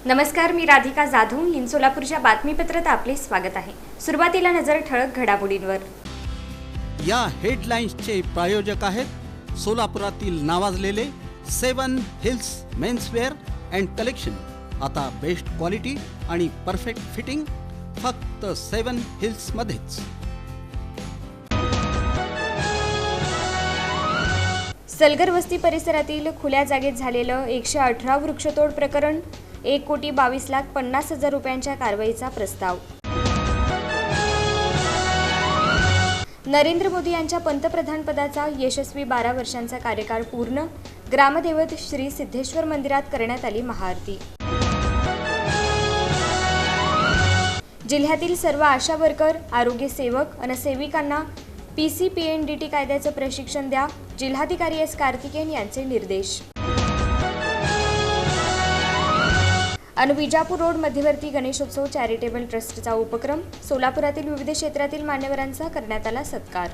नमस्कार, मी राधिका जाधव. इन सोलापूरच्या बातमीपत्रात आपले स्वागत आहे. सुरुवातीला नजर ठळक घडामोडींवर. या हेडलाईन्सचे प्रायोजक आहेत सोलापुरातील नावाजलेले 7 हिल्स मेन्सवेअर अँड कलेक्शन. आता बेस्ट क्वालिटी आणि परफेक्ट फिटिंग फक्त 7 हिल्स मध्येच. सलगर वस्ती परिसरातील खुल्या जागेत झालेलं 118 वृक्षतोड प्रकरण. 1,22,50,000 रुपयांच्या कारवाईचा प्रस्ताव. नरेंद्र मोदी यांच्या पंतप्रधानपदाचा यशस्वी 12 वर्षांचा कार्यकाळ पूर्ण. ग्रामदैवत श्री सिद्धेश्वर मंदिरात करण्यात आली महाआरती. जिल्ह्यातील सर्व आशा वर्कर, आरोग्य सेवक आणि सेविकांना PCPNDT कायद्याचं प्रशिक्षण द्या. जिल्हाधिकारी S. कार्तिकेयन यांचे निर्देश. विजापूर रोड मध्यवर्ती गणेशोत्सव चॅरिटेबल ट्रस्टचा उपक्रम. सोलापुरातील विविध क्षेत्रातील मान्यवरांचा करण्यात आला सत्कार.